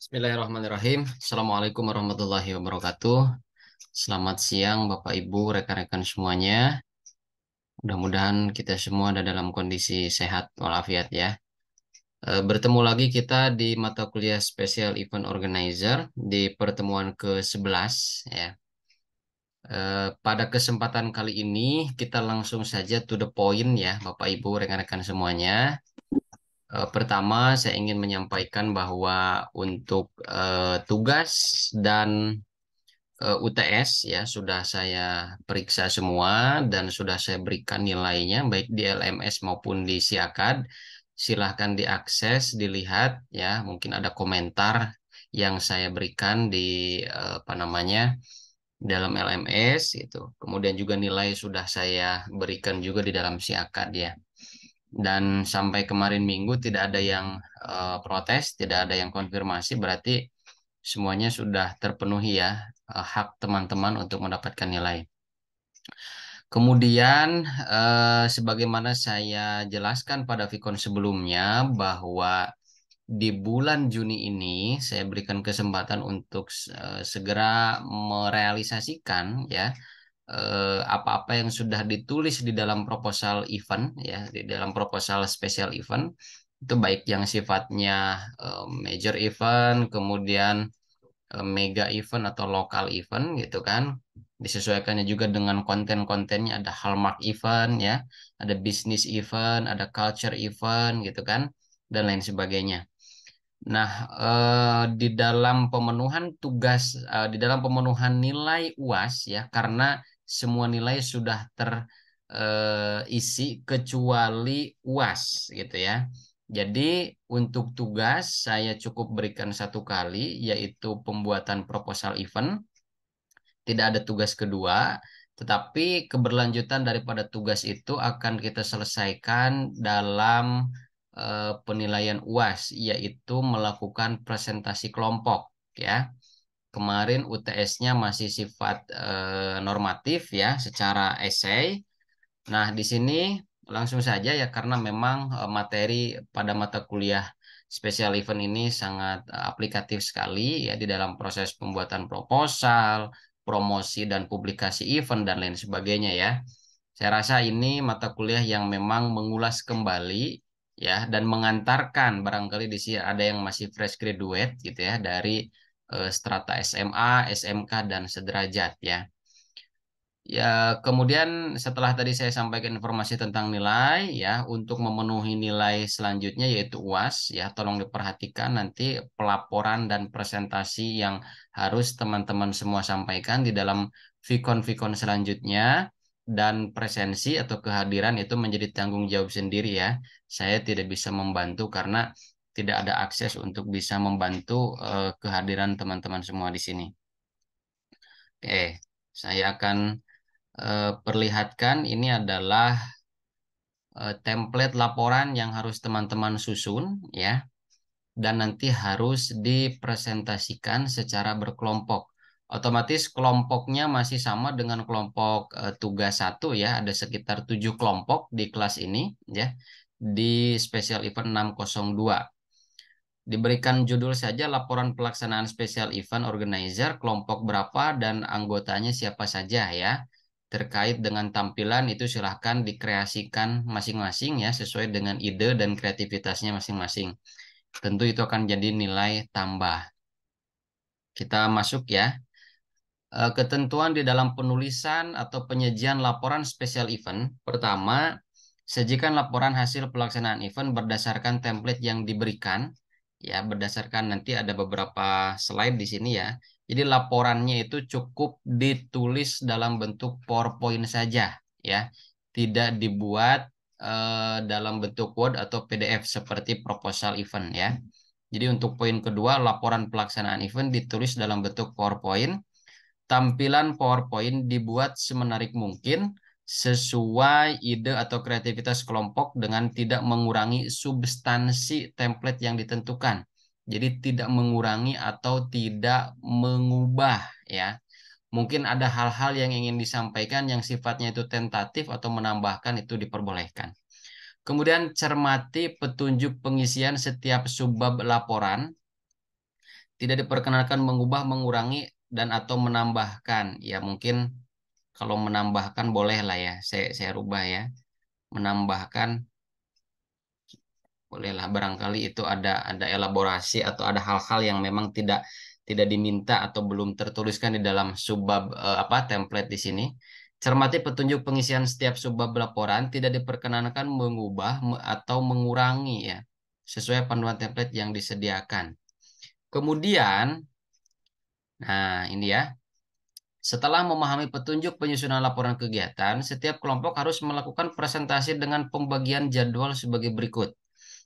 Bismillahirrahmanirrahim. Assalamualaikum warahmatullahi wabarakatuh. Selamat siang Bapak Ibu, rekan-rekan semuanya. Mudah-mudahan kita semua ada dalam kondisi sehat walafiat ya. Bertemu lagi kita di mata kuliah Special Event Organizer di pertemuan ke-11 ya. Pada kesempatan kali ini kita langsung saja to the point ya Bapak Ibu, rekan-rekan semuanya. Pertama, saya ingin menyampaikan bahwa untuk tugas dan UTS ya sudah saya periksa semua dan sudah saya berikan nilainya baik di LMS maupun di Siakad. Silahkan diakses, dilihat ya. Mungkin ada komentar yang saya berikan di apa namanya dalam LMS gitu. Kemudian juga nilai sudah saya berikan juga di dalam Siakad ya. Dan sampai kemarin Minggu tidak ada yang protes, tidak ada yang konfirmasi, berarti semuanya sudah terpenuhi ya hak teman-teman untuk mendapatkan nilai. Kemudian, sebagaimana saya jelaskan pada Vicon sebelumnya bahwa di bulan Juni ini saya berikan kesempatan untuk segera merealisasikan ya apa-apa yang sudah ditulis di dalam proposal event ya di dalam proposal special event itu baik yang sifatnya major event kemudian mega event atau lokal event gitu kan disesuaikannya juga dengan konten-kontennya ada hallmark event ya ada business event ada culture event gitu kan dan lain sebagainya. Nah, di dalam pemenuhan tugas, di dalam pemenuhan nilai UAS ya, karena semua nilai sudah terisi kecuali UAS gitu ya. Jadi untuk tugas saya cukup berikan satu kali, yaitu pembuatan proposal event. Tidak ada tugas kedua, tetapi keberlanjutan daripada tugas itu akan kita selesaikan dalam penilaian UAS, yaitu melakukan presentasi kelompok ya. Kemarin UTS-nya masih sifat normatif ya, secara esai. Nah, di sini langsung saja ya karena memang materi pada mata kuliah spesial event ini sangat aplikatif sekali ya di dalam proses pembuatan proposal, promosi dan publikasi event dan lain sebagainya ya. Saya rasa ini mata kuliah yang memang mengulas kembali ya dan mengantarkan barangkali di sini ada yang masih fresh graduate gitu ya dari strata SMA, SMK dan sederajat ya. Ya, kemudian setelah tadi saya sampaikan informasi tentang nilai, ya, untuk memenuhi nilai selanjutnya yaitu UAS, ya, tolong diperhatikan nanti pelaporan dan presentasi yang harus teman-teman semua sampaikan di dalam Vicon-Vicon selanjutnya, dan presensi atau kehadiran itu menjadi tanggung jawab sendiri ya. Saya tidak bisa membantu karena tidak ada akses untuk bisa membantu kehadiran teman-teman semua di sini. Oke, saya akan perlihatkan ini adalah template laporan yang harus teman-teman susun ya dan nanti harus dipresentasikan secara berkelompok. Otomatis kelompoknya masih sama dengan kelompok tugas satu ya, ada sekitar 7 kelompok di kelas ini ya di Special Event 602. Diberikan judul saja laporan pelaksanaan Special Event Organizer, kelompok berapa dan anggotanya siapa saja ya. Terkait dengan tampilan itu silahkan dikreasikan masing-masing ya sesuai dengan ide dan kreativitasnya masing-masing. Tentu itu akan jadi nilai tambah. Kita masuk ya. Ketentuan di dalam penulisan atau penyajian laporan special event. Pertama, sajikan laporan hasil pelaksanaan event berdasarkan template yang diberikan. Ya, berdasarkan nanti ada beberapa slide di sini ya. Jadi laporannya itu cukup ditulis dalam bentuk PowerPoint saja ya. Tidak dibuat dalam bentuk Word atau PDF seperti proposal event ya. Jadi untuk poin kedua, laporan pelaksanaan event ditulis dalam bentuk PowerPoint. Tampilan PowerPoint dibuat semenarik mungkin sesuai ide atau kreativitas kelompok dengan tidak mengurangi substansi template yang ditentukan. Jadi tidak mengurangi atau tidak mengubah ya. Mungkin ada hal-hal yang ingin disampaikan yang sifatnya itu tentatif atau menambahkan itu diperbolehkan. Kemudian cermati petunjuk pengisian setiap subbab laporan. Tidak diperkenankan mengubah, mengurangi, dan atau menambahkan. Ya mungkin kalau menambahkan boleh lah ya. Saya rubah ya. Menambahkan bolehlah, barangkali itu ada elaborasi atau ada hal-hal yang memang tidak tidak diminta atau belum tertuliskan di dalam subbab apa template di sini. Cermati petunjuk pengisian setiap subbab laporan, tidak diperkenankan mengubah atau mengurangi ya sesuai panduan template yang disediakan. Kemudian, nah ini ya. Setelah memahami petunjuk penyusunan laporan kegiatan, setiap kelompok harus melakukan presentasi dengan pembagian jadwal sebagai berikut.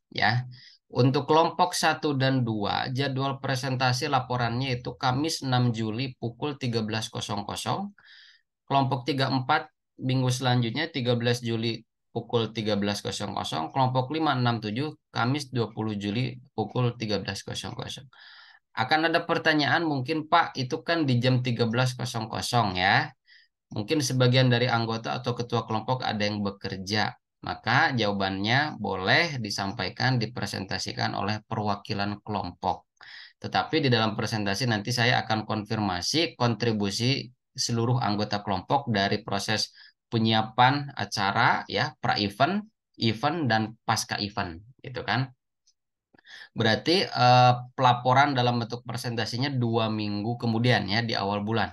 Ya, untuk kelompok 1 dan 2, jadwal presentasi laporannya itu Kamis 6 Juli pukul 13.00. Kelompok 3 4 minggu selanjutnya 13 Juli pukul 13.00. Kelompok 5 6 7 Kamis 20 Juli pukul 13.00. Akan ada pertanyaan mungkin Pak, itu kan di jam 13.00 ya. Mungkin sebagian dari anggota atau ketua kelompok ada yang bekerja. Maka jawabannya boleh disampaikan, dipresentasikan oleh perwakilan kelompok. Tetapi di dalam presentasi nanti saya akan konfirmasi kontribusi seluruh anggota kelompok dari proses penyiapan acara ya, pra-event, event, dan pasca event, gitu kan. Berarti pelaporan dalam bentuk presentasinya 2 minggu kemudian ya, di awal bulan.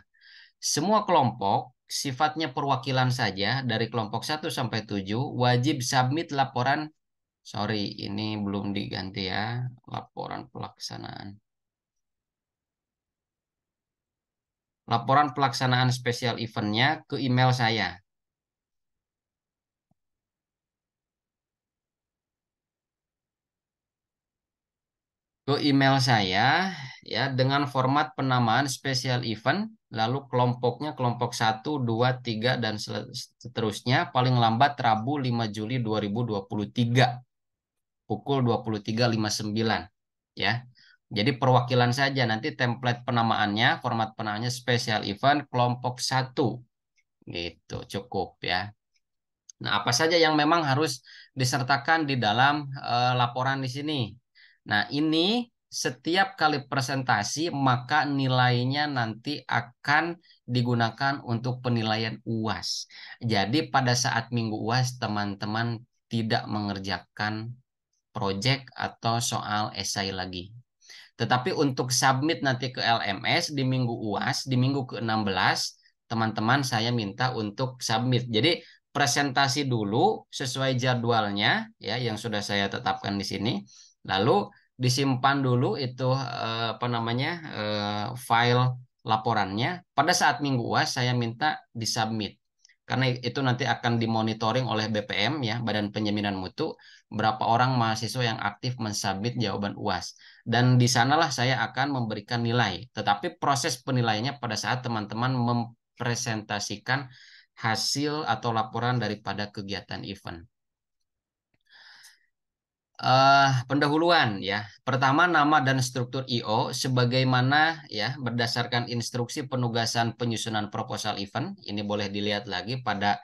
Semua kelompok sifatnya perwakilan saja dari kelompok 1 sampai 7 wajib submit laporan. Sorry, ini belum diganti ya. Laporan pelaksanaan. Laporan pelaksanaan spesial eventnya ke email saya. Ke email saya ya dengan format penamaan spesial event, lalu kelompoknya kelompok 1, 2, 3 dan seterusnya paling lambat Rabu 5 Juli 2023 pukul 23.59 ya. Jadi perwakilan saja, nanti template penamaannya, format penamaannya spesial event kelompok 1 gitu, cukup ya. Nah, apa saja yang memang harus disertakan di dalam laporan di sini? Nah, ini setiap kali presentasi maka nilainya nanti akan digunakan untuk penilaian UAS. Jadi pada saat minggu UAS teman-teman tidak mengerjakan project atau soal esai lagi. Tetapi untuk submit nanti ke LMS di minggu UAS, di minggu ke-16, teman-teman saya minta untuk submit. Jadi presentasi dulu sesuai jadwalnya ya yang sudah saya tetapkan di sini. Lalu disimpan dulu itu apa namanya file laporannya. Pada saat minggu UAS saya minta disubmit. Karena itu nanti akan dimonitoring oleh BPM ya, Badan Penjaminan Mutu, berapa orang mahasiswa yang aktif mensubmit jawaban UAS. Dan di sanalah saya akan memberikan nilai. Tetapi proses penilaiannya pada saat teman-teman mempresentasikan hasil atau laporan daripada kegiatan event. Pendahuluan ya. Pertama, nama dan struktur IO sebagaimana ya berdasarkan instruksi penugasan penyusunan proposal event. Ini boleh dilihat lagi pada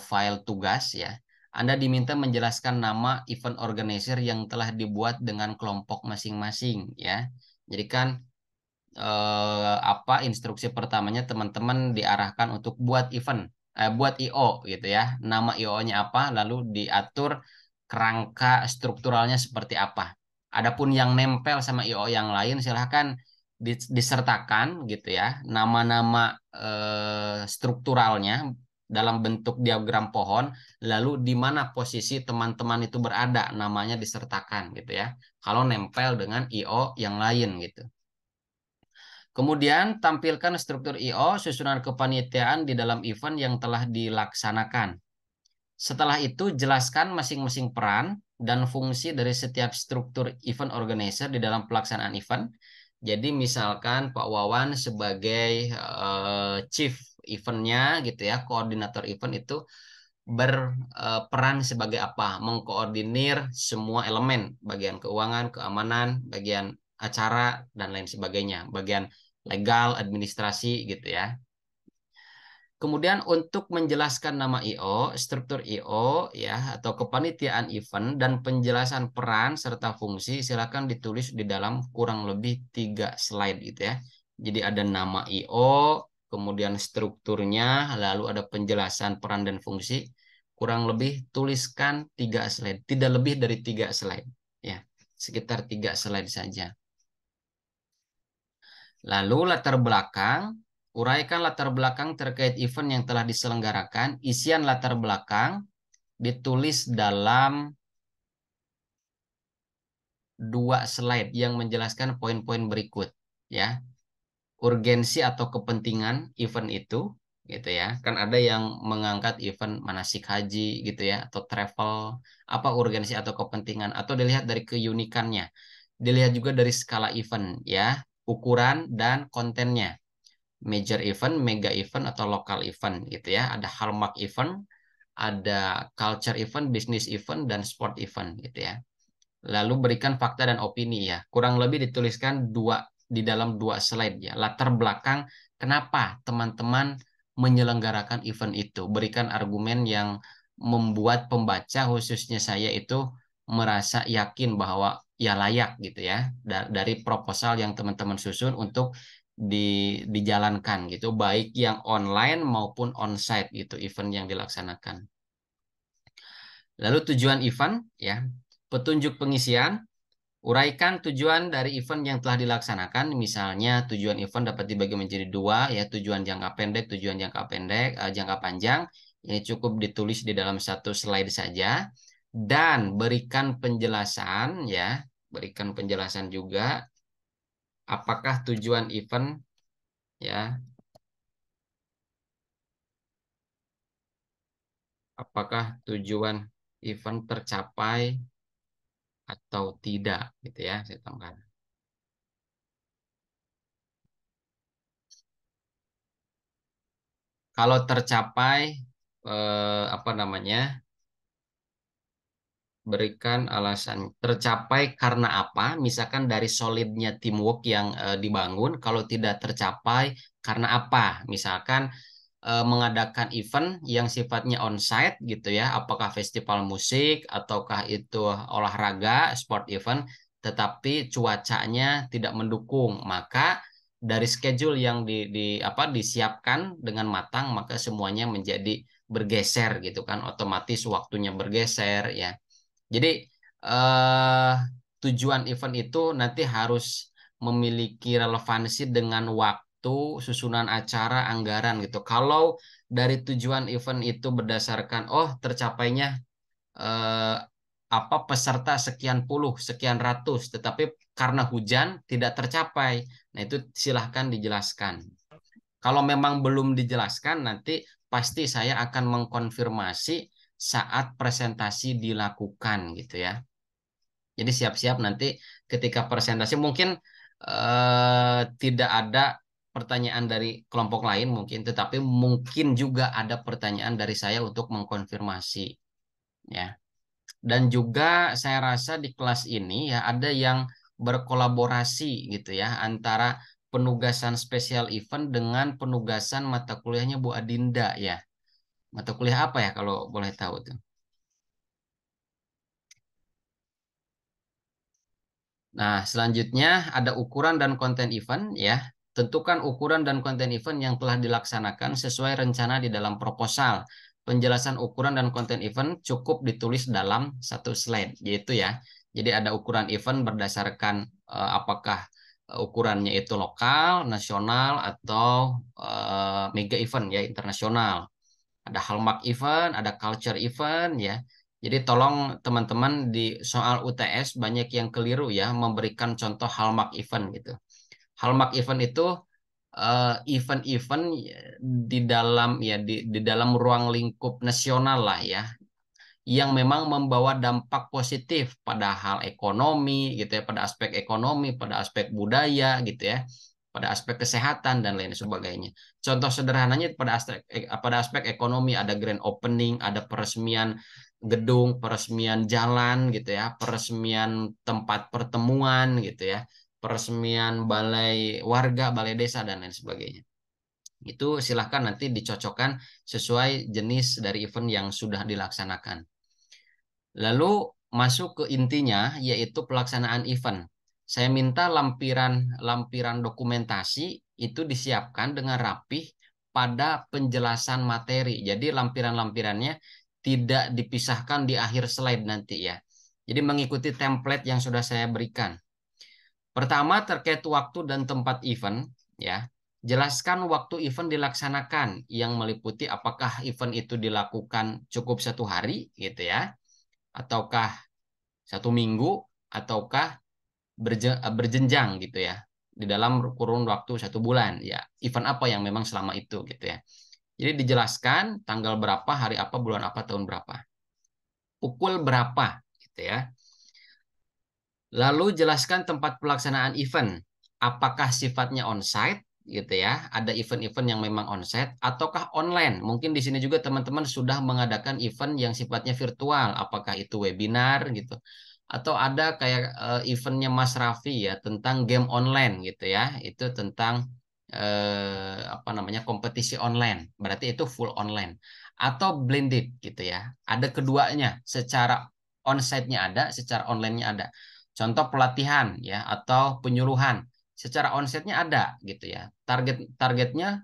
file tugas ya. Anda diminta menjelaskan nama event organizer yang telah dibuat dengan kelompok masing-masing ya. Jadi kan apa instruksi pertamanya teman-teman diarahkan untuk buat event, buat IO gitu ya. Nama IO-nya apa, lalu diatur kerangka strukturalnya seperti apa. Adapun yang nempel sama IO yang lain silahkan disertakan gitu ya. Nama-nama strukturalnya dalam bentuk diagram pohon, lalu di mana posisi teman-teman itu berada, namanya disertakan gitu ya. Kalau nempel dengan IO yang lain gitu. Kemudian tampilkan struktur IO, susunan kepanitiaan di dalam event yang telah dilaksanakan. Setelah itu jelaskan masing-masing peran dan fungsi dari setiap struktur event organizer di dalam pelaksanaan event. Jadi misalkan Pak Wawan sebagai chief eventnya gitu ya, koordinator event itu berperan sebagai apa? Mengkoordinir semua elemen, bagian keuangan, keamanan, bagian acara, dan lain sebagainya. Bagian legal, administrasi gitu ya. Kemudian untuk menjelaskan nama IO, struktur IO ya atau kepanitiaan event dan penjelasan peran serta fungsi silakan ditulis di dalam kurang lebih 3 slide gitu ya. Jadi ada nama IO, kemudian strukturnya, lalu ada penjelasan peran dan fungsi. Kurang lebih tuliskan 3 slide, tidak lebih dari 3 slide ya, sekitar 3 slide saja. Lalu latar belakang, uraikan latar belakang terkait event yang telah diselenggarakan. Isian latar belakang ditulis dalam 2 slide yang menjelaskan poin-poin berikut. Ya, urgensi atau kepentingan event itu, gitu ya. Kan ada yang mengangkat event manasik haji, gitu ya, atau travel. Apa urgensi atau kepentingan? Atau dilihat dari keunikannya. Dilihat juga dari skala event, ya, ukuran dan kontennya. Major event, mega event, atau local event gitu ya. Ada hallmark event, ada culture event, business event, dan sport event gitu ya. Lalu berikan fakta dan opini ya. Kurang lebih dituliskan di dalam 2 slide ya. Latar belakang kenapa teman-teman menyelenggarakan event itu. Berikan argumen yang membuat pembaca khususnya saya itu merasa yakin bahwa ya layak gitu ya dari proposal yang teman-teman susun untuk dijalankan gitu, baik yang online maupun onsite gitu event yang dilaksanakan. Lalu tujuan event ya, petunjuk pengisian. Uraikan tujuan dari event yang telah dilaksanakan. Misalnya tujuan event dapat dibagi menjadi 2 ya, tujuan jangka pendek, tujuan jangka panjang. Ini cukup ditulis di dalam 1 slide saja. Dan berikan penjelasan ya, berikan penjelasan juga apakah tujuan event ya, apakah tujuan event tercapai atau tidak gitu ya, saya tambahkan. Kalau tercapai apa namanya? Berikan alasan tercapai karena apa, misalkan dari solidnya teamwork yang dibangun. Kalau tidak tercapai karena apa, misalkan mengadakan event yang sifatnya onsite gitu ya, apakah festival musik ataukah itu olahraga sport event, tetapi cuacanya tidak mendukung, maka dari schedule yang disiapkan dengan matang maka semuanya menjadi bergeser gitu kan, otomatis waktunya bergeser ya. Jadi eh, tujuan event itu nanti harus memiliki relevansi dengan waktu, susunan acara, anggaran gitu. Kalau dari tujuan event itu berdasarkan, oh tercapainya eh, apa peserta sekian puluh, sekian ratus, tetapi karena hujan tidak tercapai. Nah itu silahkan dijelaskan. Kalau memang belum dijelaskan, nanti pasti saya akan mengkonfirmasi saat presentasi dilakukan gitu ya. Jadi siap-siap nanti ketika presentasi mungkin tidak ada pertanyaan dari kelompok lain mungkin, tetapi mungkin juga ada pertanyaan dari saya untuk mengkonfirmasi ya. Dan juga saya rasa di kelas ini ya ada yang berkolaborasi gitu ya antara penugasan spesial event dengan penugasan mata kuliahnya Bu Adinda ya. Mata kuliah apa ya kalau boleh tahu tuh? Nah, selanjutnya ada ukuran dan konten event ya. Tentukan ukuran dan konten event yang telah dilaksanakan sesuai rencana di dalam proposal. Penjelasan ukuran dan konten event cukup ditulis dalam 1 slide, yaitu ya. Jadi ada ukuran event berdasarkan apakah ukurannya itu lokal, nasional, atau mega event ya, internasional. Ada hallmark event, ada culture event ya. Jadi tolong teman-teman di soal UTS banyak yang keliru ya memberikan contoh hallmark event gitu. Hallmark event itu event-event di dalam ya di dalam ruang lingkup nasional lah ya yang memang membawa dampak positif pada hal ekonomi gitu ya, pada aspek ekonomi, pada aspek budaya gitu ya, pada aspek kesehatan dan lain sebagainya. Contoh sederhananya pada aspek ekonomi ada grand opening, ada peresmian gedung, peresmian jalan gitu ya, peresmian tempat pertemuan gitu ya, peresmian balai warga, balai desa dan lain sebagainya. Itu silahkan nanti dicocokkan sesuai jenis dari event yang sudah dilaksanakan. Lalu masuk ke intinya, yaitu pelaksanaan event. Saya minta lampiran dokumentasi itu disiapkan dengan rapih pada penjelasan materi. Jadi lampiran-lampirannya tidak dipisahkan di akhir slide nanti ya. Jadi mengikuti template yang sudah saya berikan. Pertama, terkait waktu dan tempat event, ya. Jelaskan waktu event dilaksanakan yang meliputi apakah event itu dilakukan cukup 1 hari, gitu ya, ataukah 1 minggu, ataukah berjenjang, gitu ya, di dalam kurun waktu 1 bulan, ya. Event apa yang memang selama itu, gitu ya. Jadi dijelaskan tanggal berapa, hari apa, bulan apa, tahun berapa, pukul berapa, gitu ya. Lalu jelaskan tempat pelaksanaan event. Apakah sifatnya onsite gitu ya? Ada event-event yang memang onsite ataukah online? Mungkin di sini juga teman-teman sudah mengadakan event yang sifatnya virtual. Apakah itu webinar gitu? Atau ada kayak eventnya Mas Raffi ya tentang game online gitu ya. Itu tentang apa namanya kompetisi online. Berarti itu full online. Atau blended gitu ya. Ada keduanya. Secara onsite-nya ada, secara online-nya ada. Contoh pelatihan ya atau penyuluhan secara onsetnya ada gitu ya. Targetnya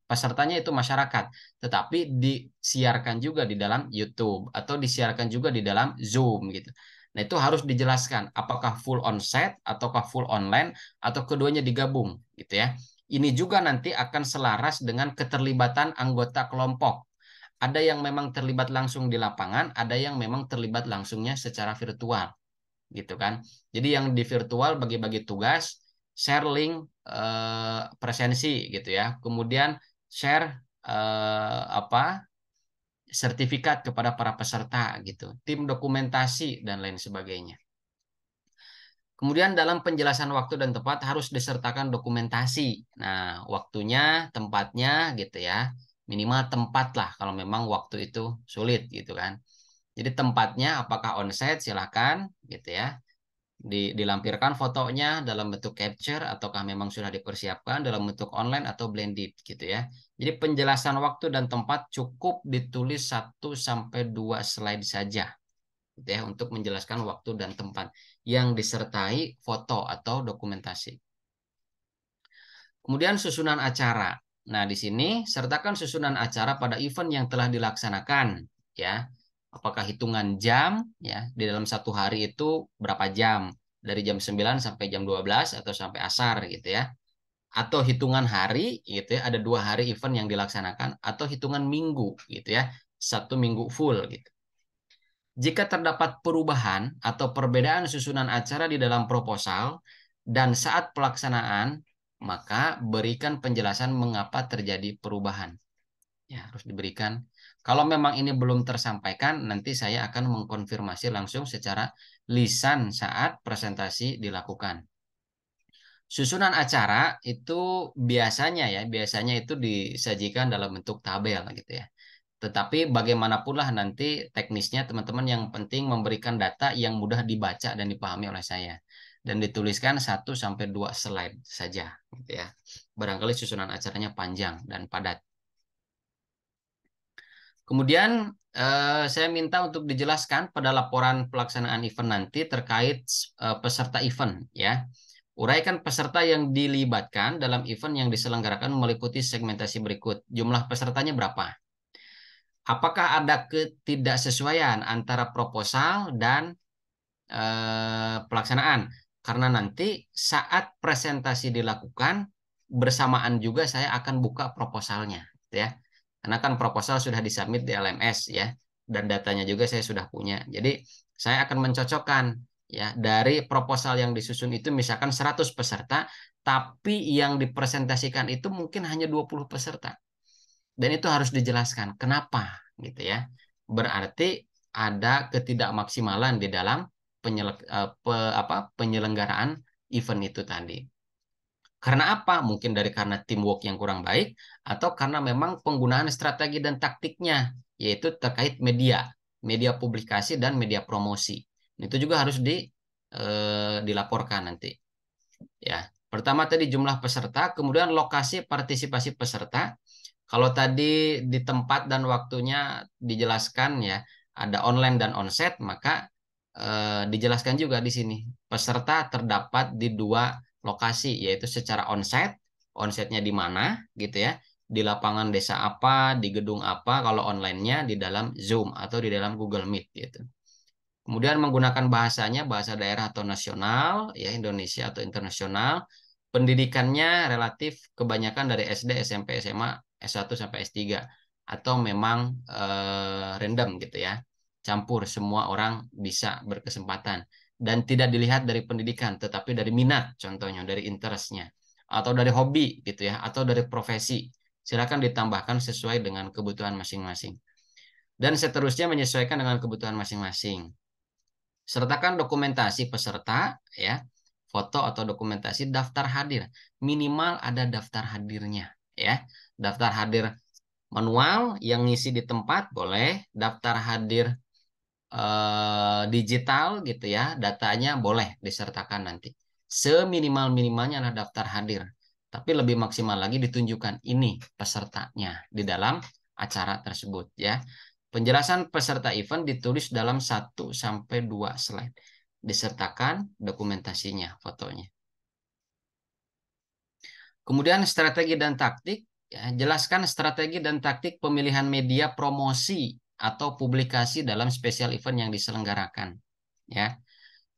pesertanya itu masyarakat, tetapi disiarkan juga di dalam YouTube atau disiarkan juga di dalam Zoom gitu. Nah, itu harus dijelaskan apakah full onsite ataukah full online atau keduanya digabung gitu ya. Ini juga nanti akan selaras dengan keterlibatan anggota kelompok. Ada yang memang terlibat langsung di lapangan, ada yang memang terlibat langsungnya secara virtual gitu kan. Jadi yang di virtual bagi-bagi tugas, share link presensi gitu ya. Kemudian share apa sertifikat kepada para peserta gitu, tim dokumentasi dan lain sebagainya. Kemudian dalam penjelasan waktu dan tempat harus disertakan dokumentasi. Nah, waktunya, tempatnya gitu ya. Minimal tempat lah kalau memang waktu itu sulit gitu kan. Jadi tempatnya apakah onsite silahkan gitu ya. Dilampirkan fotonya dalam bentuk capture ataukah memang sudah dipersiapkan dalam bentuk online atau blended gitu ya. Jadi penjelasan waktu dan tempat cukup ditulis 1 sampai 2 slide saja gitu ya untuk menjelaskan waktu dan tempat yang disertai foto atau dokumentasi. Kemudian susunan acara. Nah, di sini sertakan susunan acara pada event yang telah dilaksanakan ya. Apakah hitungan jam ya di dalam 1 hari itu berapa jam? Dari jam 9 sampai jam 12 atau sampai asar gitu ya. Atau hitungan hari gitu ya, ada 2 hari event yang dilaksanakan atau hitungan minggu gitu ya. 1 minggu full gitu. Jika terdapat perubahan atau perbedaan susunan acara di dalam proposal dan saat pelaksanaan, maka berikan penjelasan mengapa terjadi perubahan. Ya, harus diberikan. Kalau memang ini belum tersampaikan, nanti saya akan mengkonfirmasi langsung secara lisan saat presentasi dilakukan. Susunan acara itu biasanya itu disajikan dalam bentuk tabel gitu ya. Tetapi bagaimanapun lah nanti teknisnya teman-teman yang penting memberikan data yang mudah dibaca dan dipahami oleh saya. Dan dituliskan 1 sampai 2 slide saja gitu ya. Barangkali susunan acaranya panjang dan padat. Kemudian saya minta untuk dijelaskan pada laporan pelaksanaan event nanti terkait peserta event ya. Uraikan peserta yang dilibatkan dalam event yang diselenggarakan meliputi segmentasi berikut. Jumlah pesertanya berapa? Apakah ada ketidaksesuaian antara proposal dan pelaksanaan? Karena nanti saat presentasi dilakukan bersamaan juga saya akan buka proposalnya, gitu ya. Karena kan proposal sudah disubmit di LMS ya, dan datanya juga saya sudah punya. Jadi saya akan mencocokkan ya dari proposal yang disusun itu misalkan 100 peserta, tapi yang dipresentasikan itu mungkin hanya 20 peserta. Dan itu harus dijelaskan kenapa gitu ya. Berarti ada ketidakmaksimalan di dalam penyelenggaraan event itu tadi. Karena apa? Mungkin karena teamwork yang kurang baik atau karena memang penggunaan strategi dan taktiknya yaitu terkait media publikasi dan media promosi. Itu juga harus dilaporkan nanti. Ya, Pertama tadi jumlah peserta, kemudian lokasi partisipasi peserta. Kalau tadi di tempat dan waktunya dijelaskan ya, ada online dan onsite, maka dijelaskan juga di sini. Peserta terdapat di dua lokasi, yaitu secara onsite, onsite-nya di mana gitu ya, di lapangan desa apa, di gedung apa, kalau online-nya di dalam Zoom atau di dalam Google Meet gitu. Kemudian menggunakan bahasanya bahasa daerah atau nasional, ya Indonesia atau internasional. Pendidikannya relatif kebanyakan dari SD, SMP, SMA, S1 sampai S3 atau memang random gitu ya. Campur semua orang bisa berkesempatan dan tidak dilihat dari pendidikan tetapi dari minat contohnya dari interestnya atau dari hobi gitu ya atau dari profesi. Silakan ditambahkan sesuai dengan kebutuhan masing-masing. Dan seterusnya menyesuaikan dengan kebutuhan masing-masing. Sertakan dokumentasi peserta, ya, foto atau dokumentasi daftar hadir. Minimal ada daftar hadirnya, ya. Daftar hadir manual yang ngisi di tempat boleh, daftar hadir digital gitu ya, datanya boleh disertakan nanti. Seminimal-minimalnya adalah daftar hadir. Tapi lebih maksimal lagi ditunjukkan ini pesertanya di dalam acara tersebut ya. Penjelasan peserta event ditulis dalam 1 sampai 2 slide. Disertakan dokumentasinya, fotonya. Kemudian strategi dan taktik, ya, jelaskan strategi dan taktik pemilihan media promosi atau publikasi dalam special event yang diselenggarakan. Ya,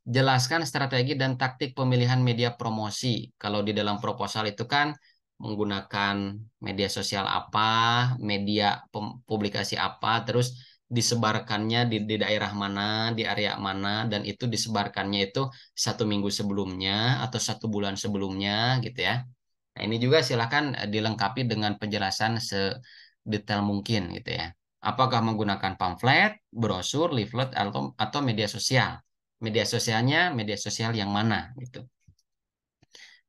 jelaskan strategi dan taktik pemilihan media promosi. Kalau di dalam proposal itu kan menggunakan media sosial apa, media publikasi apa, terus disebarkannya di daerah mana, di area mana, dan itu disebarkannya itu 1 minggu sebelumnya atau 1 bulan sebelumnya gitu ya. Nah, ini juga silakan dilengkapi dengan penjelasan sedetail mungkin gitu ya. Apakah menggunakan pamflet, brosur, leaflet, atau media sosial? Media sosialnya, media sosial yang mana gitu.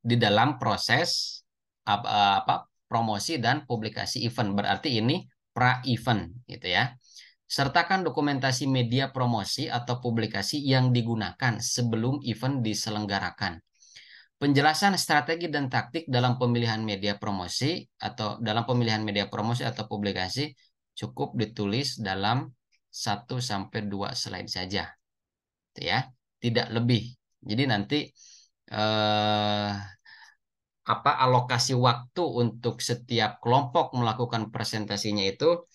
Di dalam proses apa promosi dan publikasi event. Berarti ini pra-event gitu ya. Sertakan dokumentasi media promosi atau publikasi yang digunakan sebelum event diselenggarakan. Penjelasan strategi dan taktik dalam pemilihan media promosi atau publikasi cukup ditulis dalam 1 sampai 2 slide saja, gitu ya, tidak lebih. Jadi nanti eh, alokasi waktu untuk setiap kelompok melakukan presentasinya itu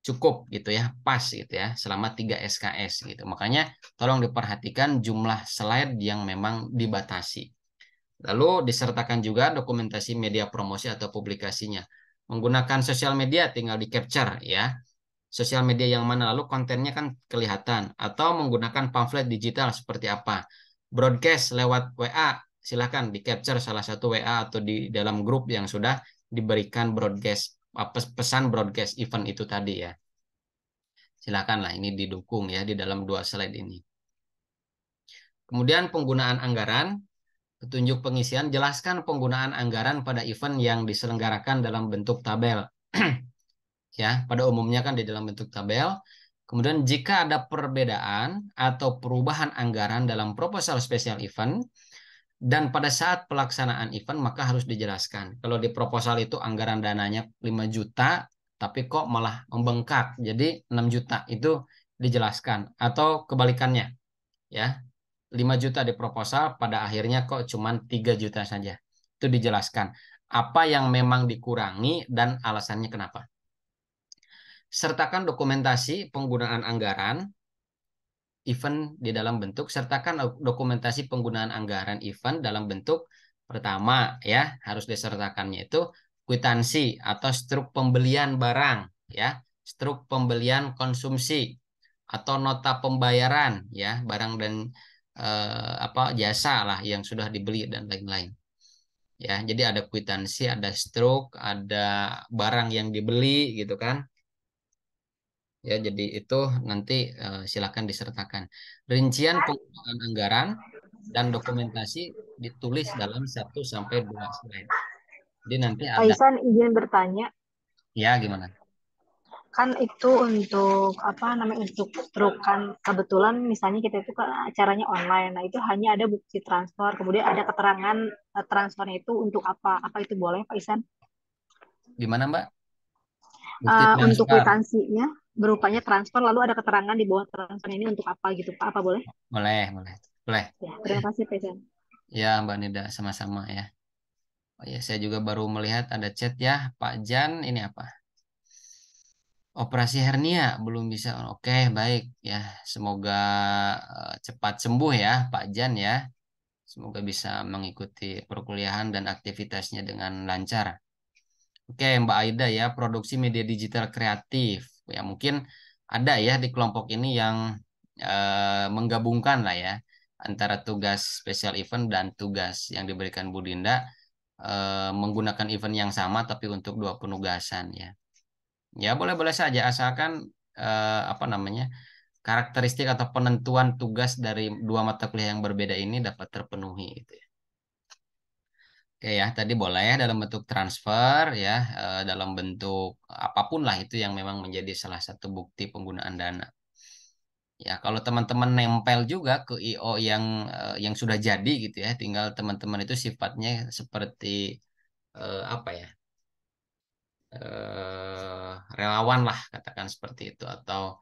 cukup gitu ya, pas gitu ya, selama 3 SKS gitu. Makanya tolong diperhatikan jumlah slide yang memang dibatasi. Lalu disertakan juga dokumentasi media promosi atau publikasinya. Menggunakan sosial media tinggal di capture ya. Sosial media yang mana lalu kontennya kan kelihatan. Atau menggunakan pamflet digital seperti apa. Broadcast lewat WA, silahkan di capture salah satu WA atau di dalam grup yang sudah diberikan broadcast pesan broadcast event itu tadi ya. Silakanlah ini didukung ya di dalam 2 slide ini. Kemudian penggunaan anggaran. Petunjuk pengisian, jelaskan penggunaan anggaran pada event yang diselenggarakan dalam bentuk tabel. Ya, pada umumnya kan di dalam bentuk tabel. Kemudian jika ada perbedaan atau perubahan anggaran dalam proposal special event dan pada saat pelaksanaan event maka harus dijelaskan. Kalau di proposal itu anggaran dananya 5 juta tapi kok malah membengkak jadi 6 juta itu dijelaskan atau kebalikannya ya. 5 juta di proposal, pada akhirnya kok cuma 3 juta saja. Itu dijelaskan. Apa yang memang dikurangi dan alasannya kenapa. Sertakan dokumentasi penggunaan anggaran event di dalam bentuk, sertakan dokumentasi penggunaan anggaran event dalam bentuk pertama ya, harus disertakannya itu kwitansi atau struk pembelian barang ya, struk pembelian konsumsi atau nota pembayaran ya, barang dan jasa lah yang sudah dibeli dan lain-lain. Ya, jadi ada kwitansi, ada struk, ada barang yang dibeli gitu kan. Ya, jadi itu nanti silakan disertakan. Rincian penggunaan anggaran dan dokumentasi ditulis dalam 1 sampai 2 slide. Jadi nanti Pak ada Isan izin bertanya, ya gimana? Kan itu untuk apa namanya, untuk truk kan kebetulan misalnya kita itu kan acaranya online. Nah, itu hanya ada bukti transfer, kemudian ada keterangan transfernya itu untuk apa? Apa itu boleh, Pak Isan? Gimana Mbak? Bukti Untuk transfer. kwitansinya berupanya transfer lalu ada keterangan di bawah transfer ini untuk apa gitu, Pak? Apa boleh? Boleh, boleh. Boleh. Ya, terima kasih, Pak Isan. Ya, Mbak Nida, sama-sama ya. Oh ya, saya juga baru melihat ada chat ya, Pak Jan, ini apa? Operasi hernia belum bisa. Oke, baik ya. Semoga cepat sembuh ya, Pak Jan ya. Semoga bisa mengikuti perkuliahan dan aktivitasnya dengan lancar. Oke, Mbak Aida ya, produksi media digital kreatif. Ya, mungkin ada ya di kelompok ini yang menggabungkan lah ya antara tugas special event dan tugas yang diberikan Bu Dinda menggunakan event yang sama tapi untuk dua penugasan ya. Ya, boleh-boleh saja asalkan apa namanya? Karakteristik atau penentuan tugas dari dua mata kuliah yang berbeda ini dapat terpenuhi gitu ya. Oke ya, tadi boleh dalam bentuk transfer ya, dalam bentuk apapun lah itu yang memang menjadi salah satu bukti penggunaan dana. Ya, kalau teman-teman nempel juga ke IO yang sudah jadi gitu ya, tinggal teman-teman itu sifatnya seperti apa ya, relawan lah katakan seperti itu atau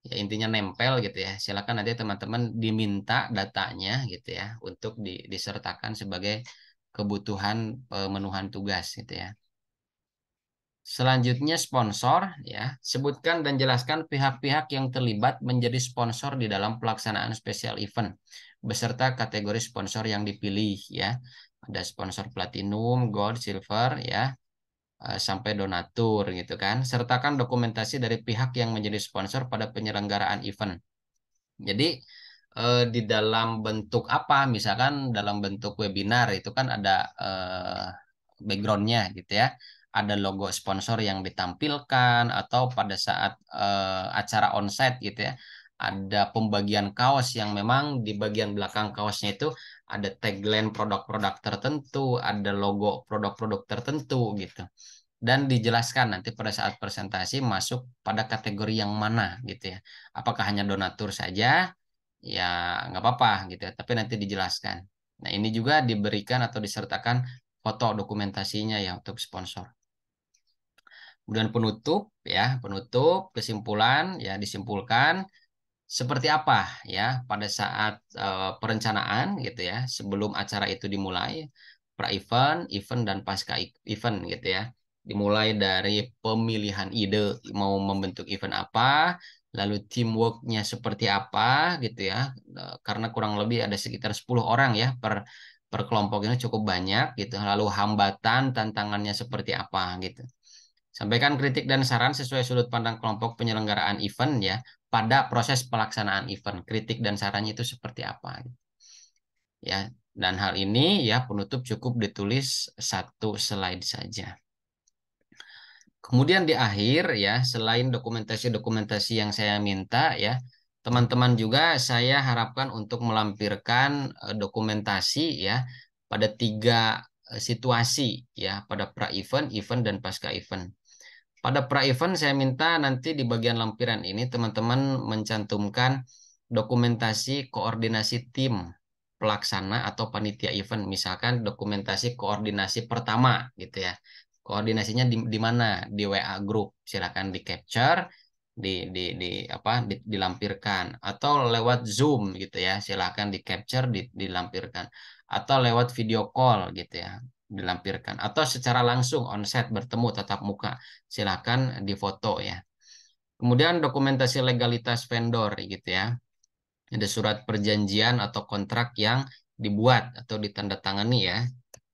ya intinya nempel gitu ya. Silakan nanti teman-teman diminta datanya gitu ya untuk disertakan sebagai kebutuhan pemenuhan tugas gitu ya. Selanjutnya sponsor ya. Sebutkan dan jelaskan pihak-pihak yang terlibat menjadi sponsor di dalam pelaksanaan special event beserta kategori sponsor yang dipilih ya. Ada sponsor platinum, gold, silver ya, sampai donatur gitu kan. Sertakan dokumentasi dari pihak yang menjadi sponsor pada penyelenggaraan event. Jadi di dalam bentuk apa? Misalkan dalam bentuk webinar itu kan ada backgroundnya gitu ya. Ada logo sponsor yang ditampilkan atau pada saat acara onsite gitu ya. Ada pembagian kaos yang memang di bagian belakang kaosnya itu ada tagline produk-produk tertentu, ada logo produk-produk tertentu gitu. Dan dijelaskan nanti pada saat presentasi masuk pada kategori yang mana gitu ya. Apakah hanya donatur saja? Ya nggak apa-apa gitu ya, tapi nanti dijelaskan. Nah ini juga diberikan atau disertakan foto dokumentasinya ya untuk sponsor. Kemudian penutup ya, penutup kesimpulan ya disimpulkan seperti apa ya pada saat perencanaan gitu ya sebelum acara itu dimulai pra-event, event dan pasca event gitu ya. Dimulai dari pemilihan ide mau membentuk event apa, lalu teamworknya seperti apa gitu ya. Karena kurang lebih ada sekitar 10 orang ya per kelompok ini cukup banyak gitu. Lalu hambatan tantangannya seperti apa gitu. Sampaikan kritik dan saran sesuai sudut pandang kelompok penyelenggaraan event ya pada proses pelaksanaan event. Kritik dan sarannya itu seperti apa ya. Dan hal ini ya penutup cukup ditulis satu slide saja. Kemudian di akhir ya, selain dokumentasi-dokumentasi yang saya minta ya, teman-teman juga saya harapkan untuk melampirkan dokumentasi ya pada tiga situasi ya, pada pra-event, event, dan pasca event. Pada pra-event saya minta nanti di bagian lampiran ini teman-teman mencantumkan dokumentasi koordinasi tim pelaksana atau panitia event. Misalkan dokumentasi koordinasi pertama gitu ya. Koordinasinya di mana? Di WA group. Silakan di capture, di apa dilampirkan atau lewat Zoom gitu ya. Silakan di capture, dilampirkan atau lewat video call gitu ya dilampirkan atau secara langsung onset bertemu tatap muka silakan difoto ya. Kemudian dokumentasi legalitas vendor gitu ya. Ada surat perjanjian atau kontrak yang dibuat atau ditandatangani ya.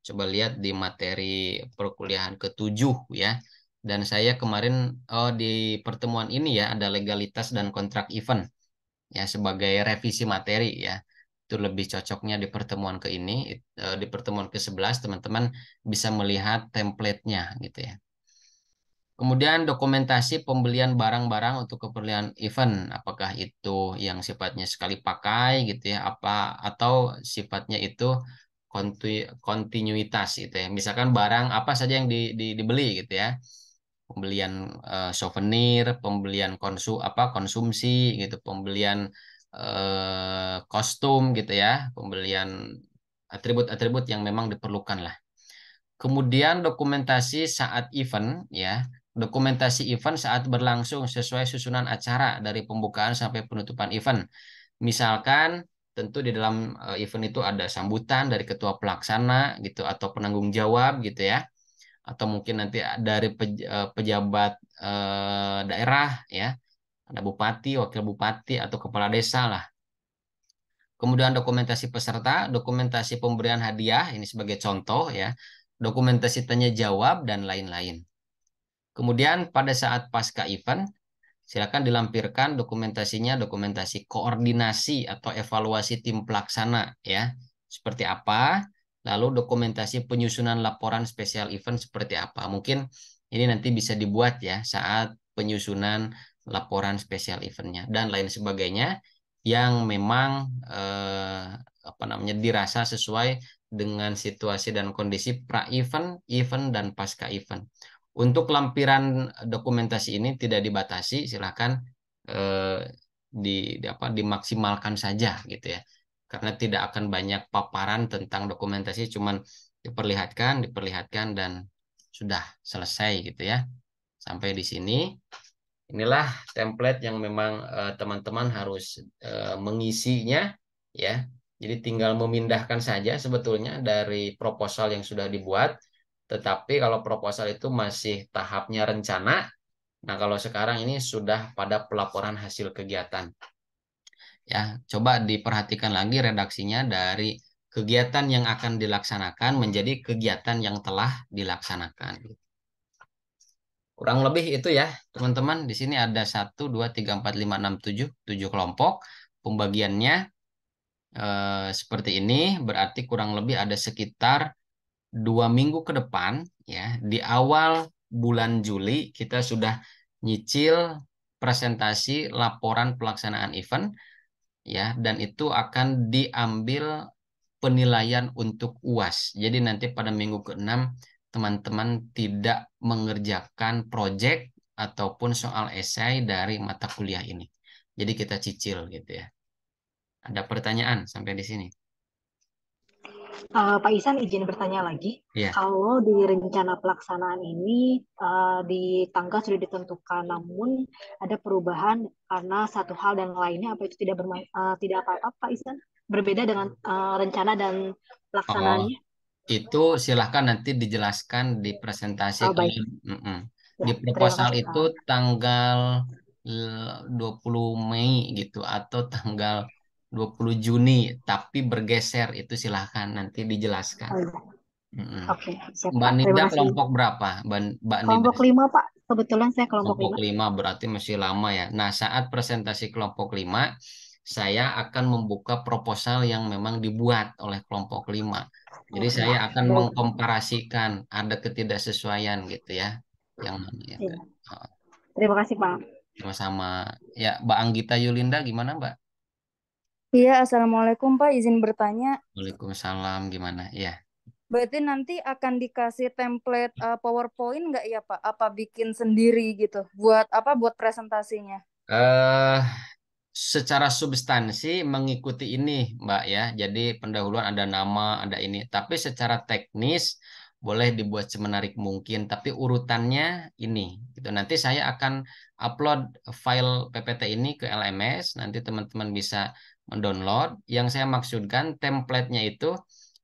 Coba lihat di materi perkuliahan ke-7 ya. Dan saya kemarin di pertemuan ini ya ada legalitas dan kontrak event ya sebagai revisi materi ya. Itu lebih cocoknya di pertemuan ke ini, di pertemuan ke-11 teman-teman bisa melihat template-nya gitu ya. Kemudian dokumentasi pembelian barang-barang untuk keperluan event, apakah itu yang sifatnya sekali pakai gitu ya, apa atau sifatnya itu kontinuitas gitu ya. Misalkan barang apa saja yang dibeli gitu ya. pembelian souvenir, pembelian konsumsi gitu, pembelian kostum gitu ya, pembelian atribut-atribut yang memang diperlukan lah. Kemudian dokumentasi saat event ya. Dokumentasi event saat berlangsung sesuai susunan acara dari pembukaan sampai penutupan event. Misalkan tentu di dalam event itu ada sambutan dari ketua pelaksana gitu atau penanggung jawab gitu ya. Atau mungkin nanti dari pejabat daerah ya. Ada bupati, wakil bupati atau kepala desa lah. Kemudian dokumentasi peserta, dokumentasi pemberian hadiah, ini sebagai contoh ya, dokumentasi tanya jawab, dan lain-lain. Kemudian pada saat pasca event, silakan dilampirkan dokumentasinya, dokumentasi koordinasi atau evaluasi tim pelaksana ya, seperti apa, lalu dokumentasi penyusunan laporan spesial event seperti apa. Mungkin ini nanti bisa dibuat ya saat penyusunan laporan spesial eventnya dan lain sebagainya yang memang apa namanya dirasa sesuai dengan situasi dan kondisi pra-event, event, dan pasca event. Untuk lampiran dokumentasi ini tidak dibatasi, silakan eh, dimaksimalkan saja gitu ya. Karena tidak akan banyak paparan tentang dokumentasi, cuman diperlihatkan, diperlihatkan dan sudah selesai gitu ya. Sampai di sini. Inilah template yang memang teman-teman harus mengisinya ya. Jadi tinggal memindahkan saja sebetulnya dari proposal yang sudah dibuat. Tetapi kalau proposal itu masih tahapnya rencana, nah kalau sekarang ini sudah pada pelaporan hasil kegiatan. Ya, coba diperhatikan lagi redaksinya dari kegiatan yang akan dilaksanakan menjadi kegiatan yang telah dilaksanakan. Kurang lebih itu ya, teman-teman. Di sini ada 1, 2, 3, 4, 5, 6, 7 kelompok. Pembagiannya seperti ini, berarti kurang lebih ada sekitar 2 minggu ke depan, ya. Di awal bulan Juli, kita sudah nyicil presentasi laporan pelaksanaan event, ya, dan itu akan diambil penilaian untuk UAS. Jadi nanti pada minggu ke-6 teman-teman tidak mengerjakan proyek ataupun soal esai dari mata kuliah ini. Jadi kita cicil gitu ya. Ada pertanyaan sampai di sini? Pak Isan izin bertanya lagi, Iya. kalau di rencana pelaksanaan ini di tanggal sudah ditentukan, namun ada perubahan karena satu hal dan lainnya, apa itu tidak apa-apa, Pak Isan? Berbeda dengan rencana dan Oh, pelaksanaannya? itu silahkan nanti dijelaskan di presentasi Oh, kalau baik, mm-mm. ya, Di terima proposal kasih, itu Pak. tanggal 20 Mei gitu atau tanggal 20 Juni tapi bergeser itu silahkan nanti dijelaskan. Oh, iya. Mm-mm. Oke, siap, Mbak Pak. Terima Nida kasih. kelompok berapa? Mbak Nida Kelompok 5, Pak. Kebetulan saya kelompok kelompok 5. 5 berarti masih lama ya. Nah, saat presentasi kelompok 5 saya akan membuka proposal yang memang dibuat oleh kelompok 5. Jadi Oh, iya. saya akan Baik. mengkomparasikan ada ketidaksesuaian gitu ya. Yang mana ya Iya. enggak. Oh, Terima kasih, Pak. sama-sama. Ya, Mbak Anggita Yulinda gimana, Mbak? Iya, Assalamualaikum Pak. Izin bertanya, Waalaikumsalam gimana? Ya. berarti nanti akan dikasih template PowerPoint nggak ya Pak? Apa bikin sendiri gitu? Buat apa? Buat presentasinya? Eh secara substansi mengikuti ini, Mbak ya. Jadi pendahuluan ada nama, ada ini. Tapi secara teknis boleh dibuat semenarik mungkin. Tapi urutannya ini. Gitu. Nanti saya akan upload file PPT ini ke LMS. Nanti teman-teman bisa mendownload. Yang saya maksudkan template-nya itu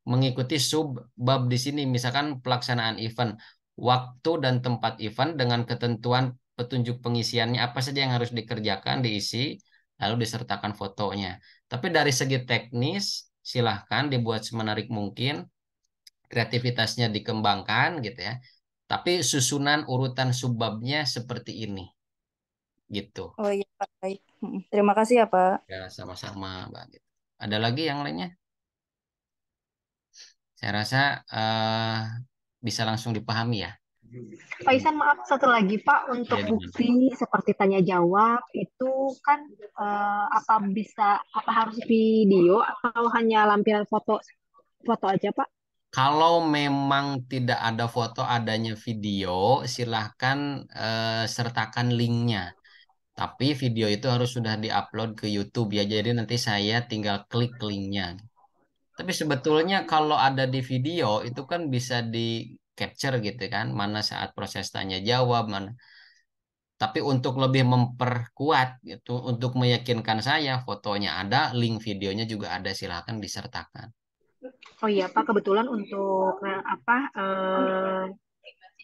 mengikuti subbab di sini. Misalkan pelaksanaan event, waktu dan tempat event dengan ketentuan petunjuk pengisiannya apa saja yang harus dikerjakan, diisi lalu disertakan fotonya. Tapi dari segi teknis, silahkan dibuat semenarik mungkin, kreativitasnya dikembangkan gitu ya. Tapi susunan urutan subbabnya seperti ini, gitu. Oh iya Pak, baik. Terima kasih ya Pak. Ya, sama-sama, Mbak. Gitu. Ada lagi yang lainnya? Saya rasa bisa langsung dipahami ya. Pak Isan, maaf satu lagi Pak, untuk Ya, gimana? bukti seperti tanya jawab itu kan apa harus video atau hanya lampiran foto foto aja Pak? Kalau memang tidak ada foto, adanya video, silahkan sertakan linknya. Tapi video itu harus sudah diupload ke YouTube ya. Jadi nanti saya tinggal klik linknya. Tapi sebetulnya kalau ada di video itu kan bisa di capture gitu kan. Mana saat proses tanya jawab, mana. Tapi untuk lebih memperkuat gitu, untuk meyakinkan saya fotonya ada, link videonya juga ada, silahkan disertakan. Oh iya Pak, kebetulan untuk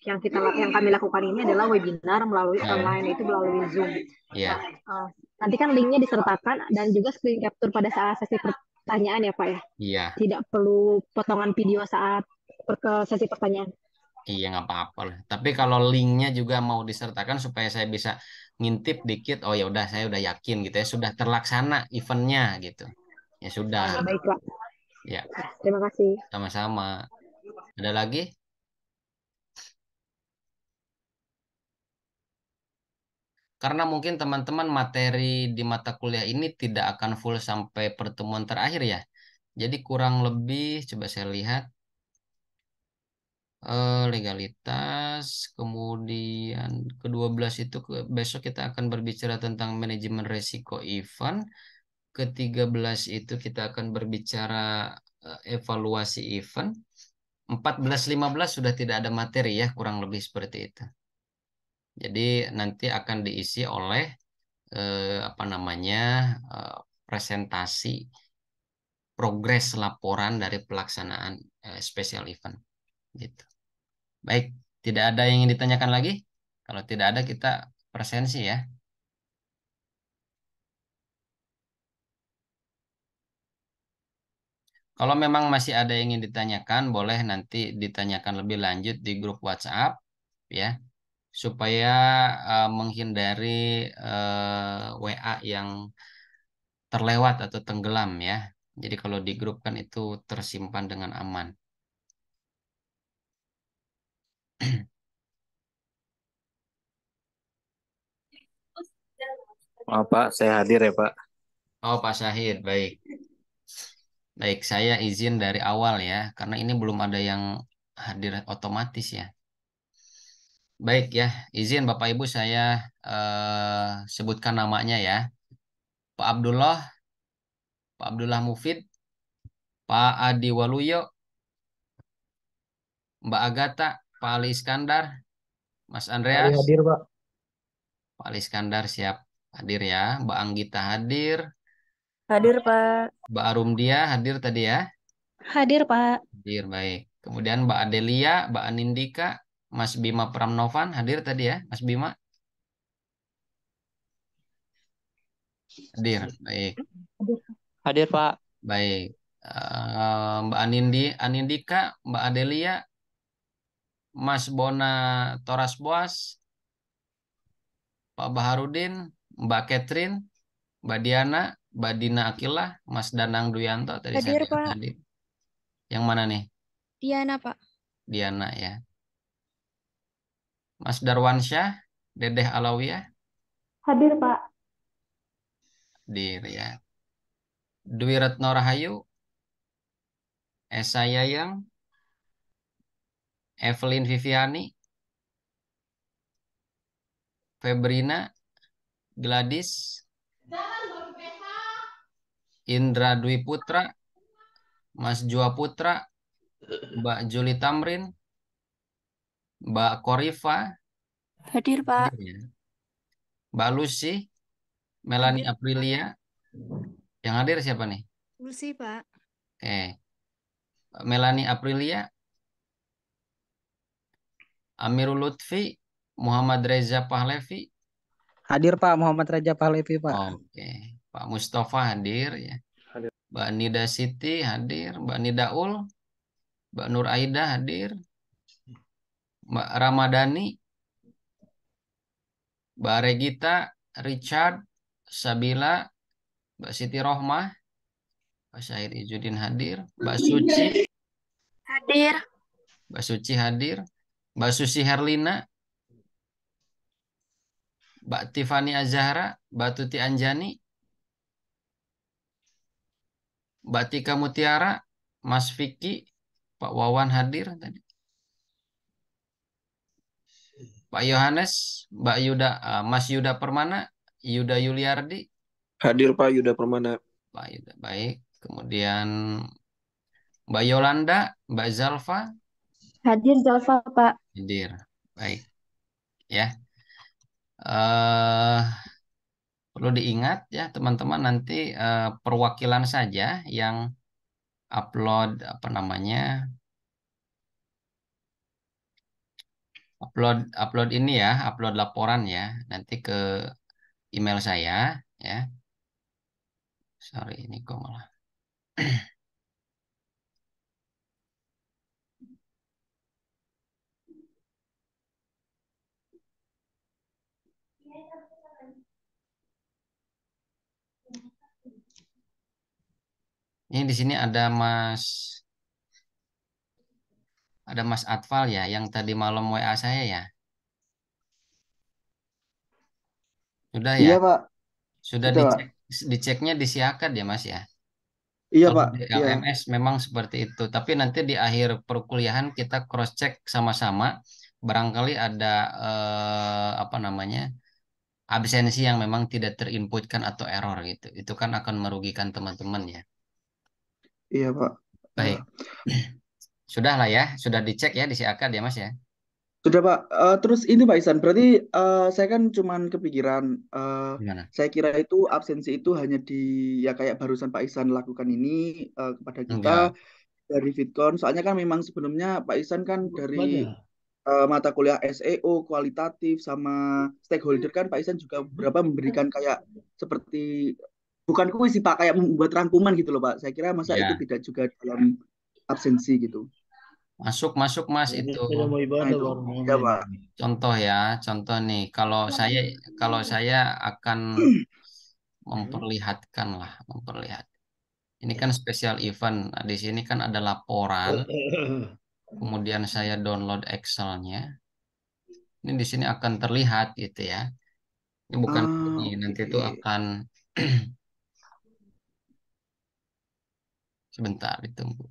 yang kami lakukan ini adalah webinar melalui Hmm, online, itu melalui Zoom. Nah, ya, nanti kan linknya disertakan dan juga screen capture pada saat sesi pertanyaan ya Pak ya. iya. Tidak perlu potongan video saat sesi pertanyaan. Iya nggak apa-apa lah. Tapi kalau linknya juga mau disertakan supaya saya bisa ngintip dikit. Oh ya udah saya udah yakin gitu ya sudah terlaksana eventnya gitu. Ya sudah. Oh, baik Pak. Ya Terima kasih. sama-sama. Ada lagi? Karena mungkin teman-teman materi di mata kuliah ini tidak akan full sampai pertemuan terakhir ya. Jadi kurang lebih coba saya lihat legalitas, kemudian ke-12 itu besok kita akan berbicara tentang manajemen resiko event. Ke-13 itu kita akan berbicara evaluasi event. 14, 15 sudah tidak ada materi ya, kurang lebih seperti itu. Jadi nanti akan diisi oleh apa namanya eh, presentasi progres laporan dari pelaksanaan special event gitu. Baik, tidak ada yang ingin ditanyakan lagi? Kalau tidak ada kita presensi ya. Kalau memang masih ada yang ingin ditanyakan, boleh nanti ditanyakan lebih lanjut di grup WhatsApp ya, supaya menghindari WA yang terlewat atau tenggelam ya. Jadi kalau di grup kan itu tersimpan dengan aman. Maaf Pak, saya hadir ya Pak. Oh Pak Syahid, baik. Baik, saya izin dari awal ya, karena ini belum ada yang hadir otomatis ya. Baik ya, izin Bapak Ibu saya sebutkan namanya ya. Pak Abdullah, Pak Abdullah Mufid, Pak Adi Waluyo, Mbak Agatha, Pak Ali Iskandar, Mas Ali Andreas, hadir Pak. Pak Ali Iskandar siap hadir ya. Mbak Anggita hadir, Hadir, Pak. Mbak Arumdia hadir tadi ya. Hadir Pak. Hadir, baik. Kemudian Mbak Adelia, Mbak Anindika, Mas Bima Pramnovan hadir tadi ya, Mas Bima hadir, baik. Hadir Pak. Baik. Mbak Anindika, Mbak Adelia, Mas Bona Toras Boas, Pak Baharudin, Mbak Catherine, Mbak Diana, Mbak Dina Akilah, Mas Danang Duyanto tadi saya Hadir, lihat Pak. hadir. Yang mana nih? Diana, Pak. Diana ya. Mas Darwansyah, Dedeh Alawiyah, Hadir Pak. hadir ya. Dwi Retno Rahayu, Esa Yayang, Evelyn Viviani, Febrina, Gladys, Indra Dwi Putra, Mas Jua Putra, Mbak Juli Tamrin, Mbak Korifa, Hadir, Pak. hadir ya. Mbak Lucy, Melanie Hadir, Aprilia, yang hadir siapa nih? Lucy, Pak. Oke, Melanie Aprilia, Amirul Lutfi, Muhammad Reza Pahlevi, Hadir Pak Muhammad Raja Pahlevi Pak. oke, Pak Mustafa hadir ya. Hadir. Mbak Nida Siti hadir, Mbak Nidaul, Mbak Nur Aida hadir, Mbak Ramadhani, Mbak Regita, Richard, Sabila, Mbak Siti Rohmah, Pak Syahid Izzuddin hadir, Mbak Suci, Hadir. Mbak Suci hadir, Mbak Susi Herlina, Mbak Tiffany Azahra, Mbak Tuti Anjani, Mbak Tika Mutiara, Mas Vicky, Pak Wawan hadir tadi. Pak Yohanes, Mbak Yuda, Mas Yuda Permana, Yuda Yuliardi. Hadir Pak Yuda Permana. Pak Yuda, baik. Kemudian Mbak Yolanda, Mbak Zalfa. Hadir Zalfa, Pak. Hadir, baik. Ya, eh perlu diingat ya teman-teman nanti perwakilan saja yang upload apa namanya upload upload ini ya, upload laporan ya, nanti ke email saya ya. Sorry ini kok malah. Ini di sini ada Mas Atfal ya, yang tadi malam WA saya ya. Sudah ya, Iya Pak, sudah sudah Pak. diceknya di Siakad ya Mas ya. Iya Kalau Pak, di iya. LMS memang seperti itu, tapi nanti di akhir perkuliahan kita cross check sama-sama. Barangkali ada apa namanya absensi yang memang tidak terinputkan atau error gitu. Itu kan akan merugikan teman-teman ya. Iya Pak. Baik, sudah lah ya, sudah dicek ya di Siakad ya Mas ya. Sudah Pak. Terus ini Pak Isan, berarti saya kan cuman kepikiran, Gimana? saya kira itu absensi itu hanya di ya kayak barusan Pak Isan lakukan ini kepada kita Enggak. dari Fitcon. Soalnya kan memang sebelumnya Pak Isan kan dari mata kuliah SEO kualitatif sama stakeholder kan Pak Isan juga beberapa memberikan kayak seperti bukan kuis sih Pak, kayak membuat rangkuman gitu loh Pak. Saya kira masa itu Ya, tidak juga dalam absensi gitu. masuk Mas itu. Nah itu ya Pak. Contoh ya, contoh nih. Kalau saya akan memperlihatkan. Ini kan special event. Nah, di sini kan ada laporan. Kemudian saya download Excel-nya. Ini di sini akan terlihat gitu ya. Ini bukan ini. Nanti itu Oke. akan sebentar ditunggu.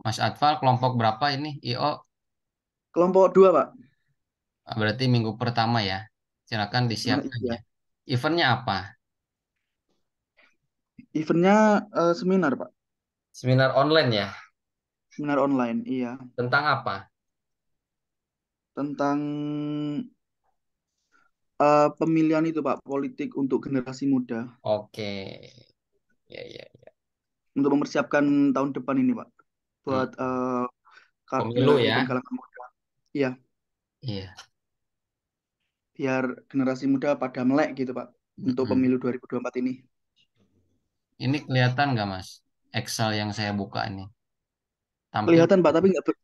Mas Atfal kelompok berapa ini? IO? Kelompok 2 Pak. Berarti minggu pertama ya. Silakan disiapkan Iya. ya. Eventnya apa? Eventnya seminar Pak. Seminar online ya. Seminar online, iya. Tentang apa? Tentang pemilihan itu Pak, politik untuk generasi muda. Oke. Ya. Untuk mempersiapkan tahun depan ini Pak. Buat Pemilu generasi ya. dan kalangan muda. Iya, Iya. biar generasi muda pada melek gitu Pak. Untuk Mm-mm. pemilu 2024 ini. Ini kelihatan nggak Mas? Excel yang saya buka ini. Tampil. Kelihatan Pak,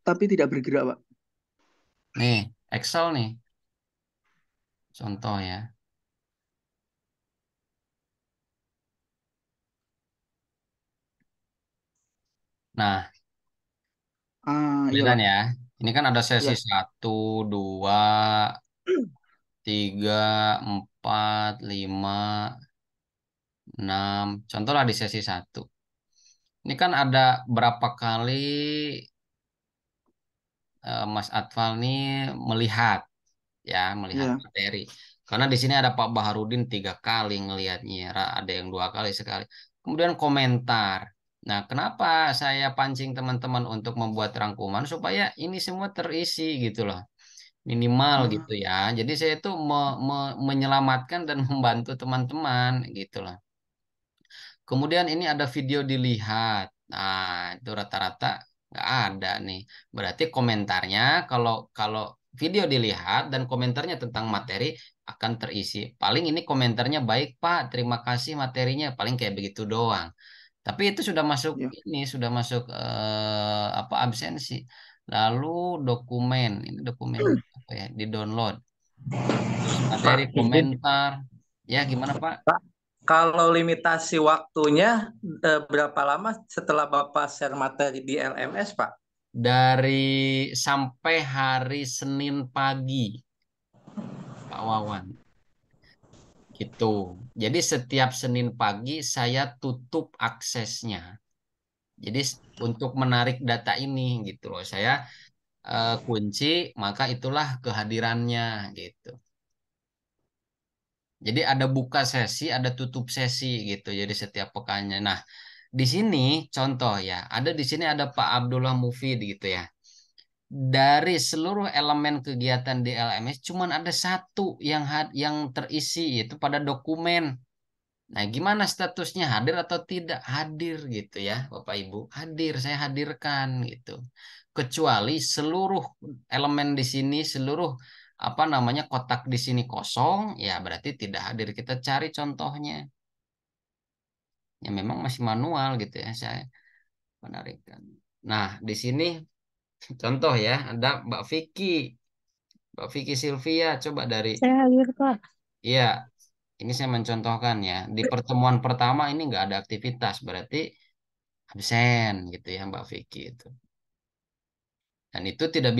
tapi tidak bergerak Pak. Nih, Excel nih. Contoh ya. Nah, Iya kelihatan Pak. ya. Ini kan ada sesi Iya. 1, 2, 3, 4, 5, 6. Contohlah di sesi 1. Ini kan ada berapa kali Mas Atfal nih melihat melihat Iya. materi. Karena di sini ada Pak Baharudin 3 kali ngelihatnya, ada yang 2 kali sekali. Kemudian komentar. Nah, kenapa saya pancing teman-teman untuk membuat rangkuman supaya ini semua terisi gitu loh, minimal gitu ya. Jadi saya itu menyelamatkan dan membantu teman-teman gitu loh. Kemudian ini ada video dilihat. Nah, itu rata-rata nggak ada nih. Berarti komentarnya kalau kalau video dilihat dan komentarnya tentang materi akan terisi. Paling ini komentarnya baik, Pak. Terima kasih materinya. Paling kayak begitu doang. Tapi itu sudah masuk Iya. sudah masuk apa absensi. Lalu dokumen, ini dokumen apa ya? Di-download. Terus materi Pak, izin. komentar. Ya, gimana, Pak? Pak, kalau limitasi waktunya berapa lama setelah Bapak share materi di LMS, Pak? Dari sampai hari Senin pagi, Pak Wawan. Gitu. Jadi setiap Senin pagi saya tutup aksesnya. Jadi untuk menarik data ini gitu loh, saya kunci, maka itulah kehadirannya gitu. Jadi ada buka sesi, ada tutup sesi gitu. Jadi setiap pekannya. Nah, di sini contoh ya, ada di sini ada Pak Abdullah Mufid gitu ya. Dari seluruh elemen kegiatan di LMS cuman ada satu yang terisi yaitu pada dokumen. Nah, gimana statusnya hadir atau tidak hadir gitu ya, Bapak Ibu? Hadir, saya hadirkan gitu. Kecuali seluruh elemen di sini, seluruh apa namanya kotak di sini kosong, ya berarti tidak hadir. Kita cari contohnya. Ya memang masih manual gitu ya, saya menarikkan. Nah, di sini contoh ya, ada Mbak Vicky. Mbak Vicky Sylvia, coba dari, Saya hadir, Pak. iya, ini saya mencontohkan ya. Di pertemuan pertama ini nggak ada aktivitas, berarti absen gitu ya Mbak Vicky itu. Dan itu tidak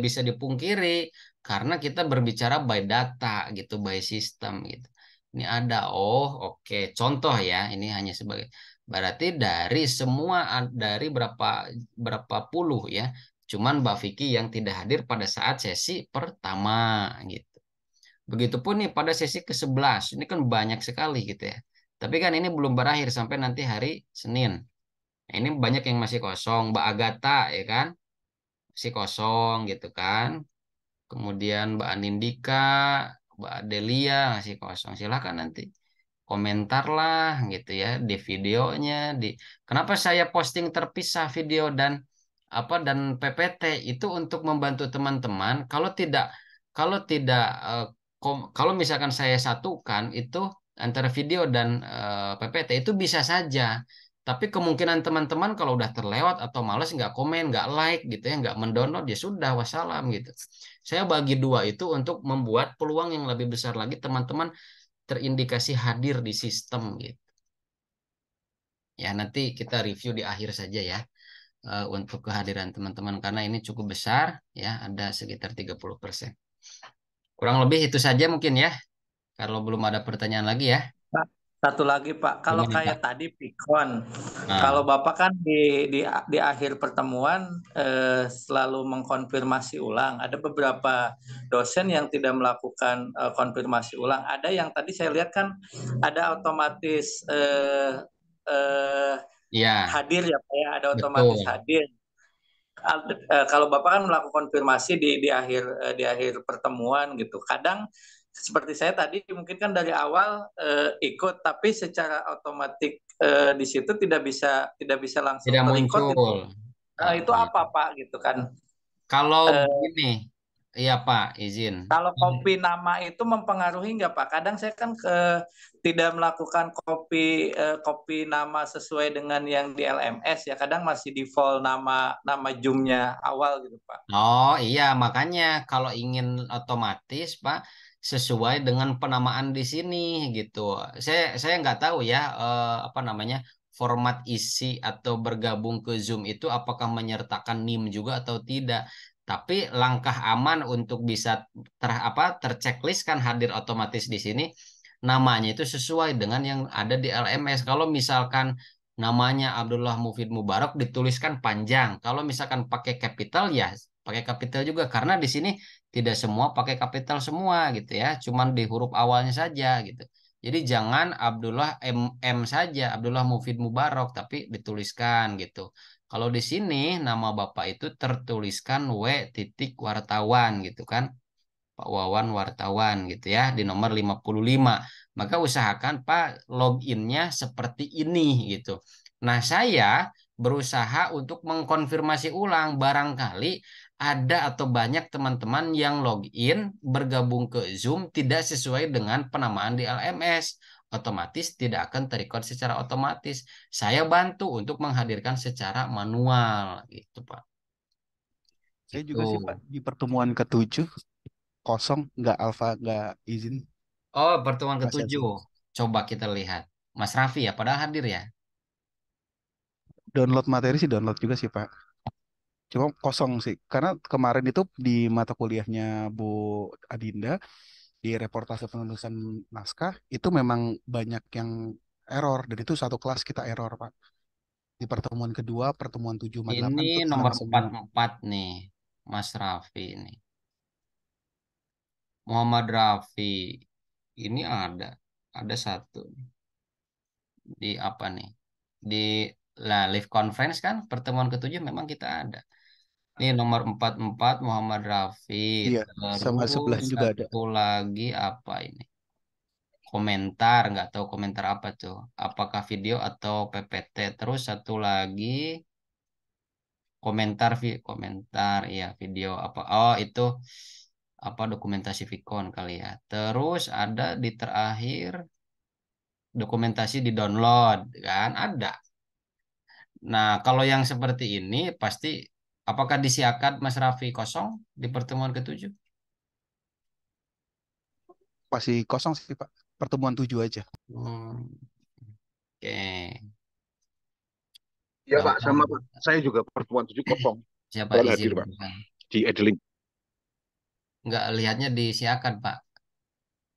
bisa dipungkiri karena kita berbicara by data gitu, by system gitu. Ini ada, oh oke, contoh ya, ini hanya sebagai berarti dari semua dari berapa berapa puluh ya, cuman Mbak Vicky yang tidak hadir pada saat sesi pertama gitu. Begitupun nih pada sesi ke-11, ini kan banyak sekali gitu ya. Tapi kan ini belum berakhir sampai nanti hari Senin. Nah, ini banyak yang masih kosong, Mbak Agatha ya kan? Masih kosong gitu kan. Kemudian Mbak Anindika, Mbak Delia masih kosong. Silakan nanti komentar lah gitu ya di videonya di kenapa saya posting terpisah video dan PPT itu untuk membantu teman-teman kalau tidak kalau misalkan saya satukan itu antara video dan PPT itu bisa saja, tapi kemungkinan teman-teman kalau udah terlewat atau males nggak komen nggak like gitu ya nggak mendownload ya sudah wassalam gitu. Saya bagi dua itu untuk membuat peluang yang lebih besar lagi teman-teman terindikasi hadir di sistem gitu. Ya, nanti kita review di akhir saja ya untuk kehadiran teman-teman karena ini cukup besar ya, ada sekitar 30%. Kurang lebih itu saja mungkin ya. Kalau belum ada pertanyaan lagi ya. Pak, satu lagi Pak, kalau Gimana Pak? kayak tadi Pikon, Nah, kalau Bapak kan di akhir pertemuan selalu mengkonfirmasi ulang. Ada beberapa dosen yang tidak melakukan konfirmasi ulang. Ada yang tadi saya lihat kan ada otomatis ya, hadir ya Pak ya, ada otomatis betul. hadir. Kalau Bapak kan melakukan konfirmasi di akhir pertemuan gitu. Kadang seperti saya tadi mungkin kan dari awal ikut tapi secara otomatis di situ tidak bisa langsung Tidak terikut itu. muncul. Oh, Itu iya. apa Pak gitu kan. Kalau Eh, begini, iya Pak, izin. Kalau kopi nama itu mempengaruhi nggak Pak? Kadang saya kan tidak melakukan kopi nama sesuai dengan yang di LMS ya. Kadang masih default nama nama Zoom-nya awal gitu Pak. Oh iya, makanya kalau ingin otomatis, Pak, sesuai dengan penamaan di sini gitu. Saya nggak tahu ya apa namanya format isi atau bergabung ke Zoom itu apakah menyertakan NIM juga atau tidak. Tapi langkah aman untuk bisa terchecklist kan hadir otomatis di sini, namanya itu sesuai dengan yang ada di LMS. Kalau misalkan namanya Abdullah Mufid Mubarak dituliskan panjang. Kalau misalkan pakai capital ya pakai kapital juga karena di sini tidak semua pakai kapital semua gitu ya, cuman di huruf awalnya saja gitu. Jadi jangan Abdullah MM saja, Abdullah Mufid Mubarak tapi dituliskan gitu. Kalau di sini nama Bapak itu tertuliskan W titik wartawan gitu kan. Pak Wawan wartawan gitu ya di nomor 55. Maka usahakan Pak loginnya seperti ini gitu. Nah, saya berusaha untuk mengkonfirmasi ulang barangkali ada atau banyak teman-teman yang login bergabung ke Zoom tidak sesuai dengan penamaan di LMS. Otomatis tidak akan terrecord secara otomatis. Saya bantu untuk menghadirkan secara manual gitu, Pak. Saya Itu. juga sih Pak di pertemuan ke-7 kosong, nggak alfa, nggak izin Oh, pertemuan masih ketujuh. absen. Coba kita lihat. Mas Raffi ya, padahal hadir ya. Download materi sih download juga sih Pak. Cuma kosong sih. Karena kemarin itu di mata kuliahnya Bu Adinda di reportase penulisan naskah itu memang banyak yang error dan itu satu kelas kita error Pak. Di pertemuan kedua, pertemuan 7 sama 8 Ini tuh nomor sama semua. 44 nih, Mas Raffi nih. Muhammad Raffi. Ini ada satu di apa nih? Di live conference kan pertemuan ketujuh memang kita ada. Ini nomor 44 Muhammad Raffi. Iya, sama Terus sebelahnya juga ada. satu lagi apa ini? Komentar, nggak tahu komentar apa tuh. Apakah video atau PPT. Terus satu lagi komentar ya video apa. Oh, itu apa dokumentasi Vicon kali ya. Terus ada di terakhir dokumentasi di download kan ada. Nah, kalau yang seperti ini pasti apakah disiakan Mas Raffi kosong di pertemuan ketujuh? Masih kosong sih, Pak. Pertemuan 7 aja. Oke. Iya Pak, Gampang. sama Pak. Saya juga pertemuan 7 kosong. Siapa Saya izin? hadir Pak, di Edeling. Nggak lihatnya disiakan, Pak.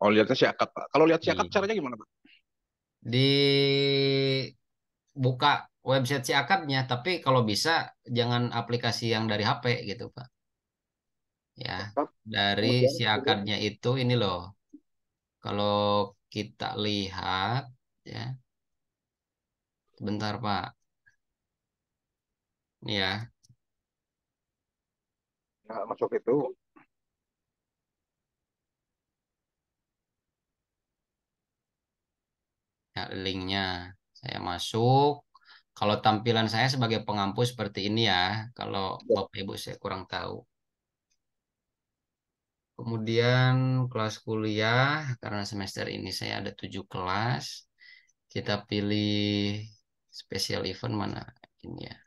Oh, lihatnya siakat Pak. Kalau lihat siakat Iya. caranya gimana Pak? Dibuka website si akadnya, tapi kalau bisa jangan aplikasi yang dari HP gitu, Pak. Ya, dari Kemudian, si akadnya itu ini loh. Kalau kita lihat ya, bentar Pak. Ini ya, nah, masuk itu. ya linknya. Saya masuk. Kalau tampilan saya sebagai pengampu seperti ini ya. Kalau Bapak Ibu saya kurang tahu. Kemudian kelas kuliah, karena semester ini saya ada 7 kelas. Kita pilih special event mana ini ya.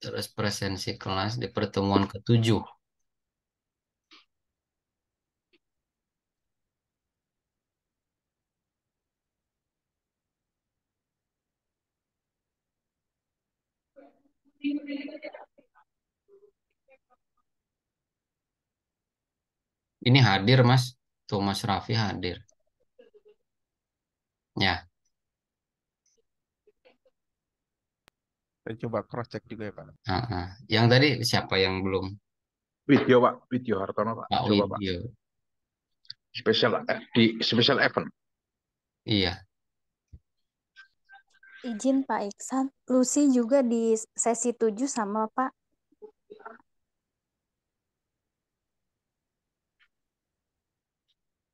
Terus presensi kelas di pertemuan ke-7. Ini hadir Mas. Tuh Mas Raffi hadir. Ya, Saya coba cross check juga ya, Pak. Yang tadi siapa yang belum? Video Pak, video Hartono Pak. Pak Coba Pak. Widyo. Special event. Iya. Izin Pak Iksan, Lucy juga di sesi 7 sama Pak.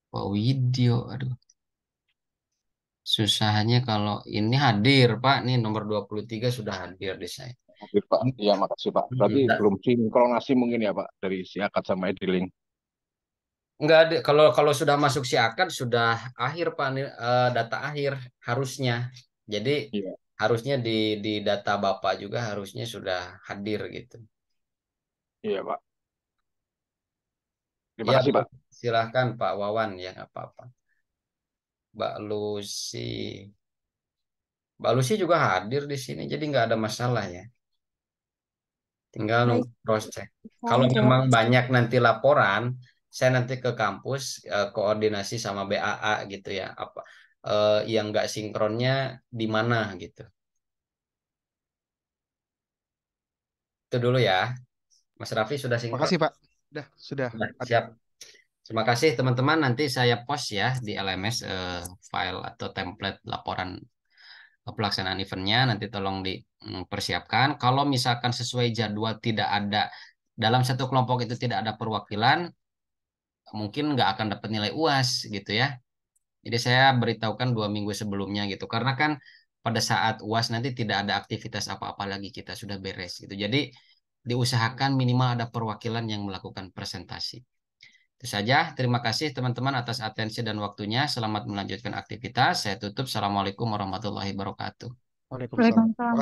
Pak Widyo, aduh. Susahnya kalau ini hadir, Pak. Nih nomor 23 sudah hadir di saya. Hadir Pak. Iya, makasih Pak. Berarti Enggak, belum sinkronasi mungkin ya Pak dari siakat sama Edeling. enggak ada. Kalau sudah masuk si akad sudah akhir, Pak. Data akhir harusnya. Jadi Iya. harusnya di data Bapak juga harusnya sudah hadir gitu. Iya Pak. Terima Ya, kasih Pak. silahkan Pak Wawan ya, nggak apa-apa. Mbak Lucy. Mbak Lucy juga hadir di sini, jadi nggak ada masalah ya. Tinggal Baik, nunggu cross check. Kalau terima memang kasih. banyak nanti laporan, saya nanti ke kampus koordinasi sama BAA gitu ya. Apa yang nggak sinkronnya di mana gitu. Itu dulu ya. Mas Raffi sudah sinkron? Makasih Pak. Sudah Sudah, ada. siap. Terima kasih teman-teman. Nanti saya post ya di LMS file atau template laporan pelaksanaan eventnya. Nanti tolong dipersiapkan. Kalau misalkan sesuai jadwal tidak ada dalam satu kelompok itu tidak ada perwakilan, mungkin nggak akan dapat nilai UAS gitu ya. Jadi saya beritahukan 2 minggu sebelumnya gitu. Karena kan pada saat UAS nanti tidak ada aktivitas apa-apa lagi kita sudah beres gitu. Jadi diusahakan minimal ada perwakilan yang melakukan presentasi. Itu saja. Terima kasih teman-teman atas atensi dan waktunya. Selamat melanjutkan aktivitas. Saya tutup. Assalamualaikum warahmatullahi wabarakatuh. Waalaikumsalam. Waalaikumsalam.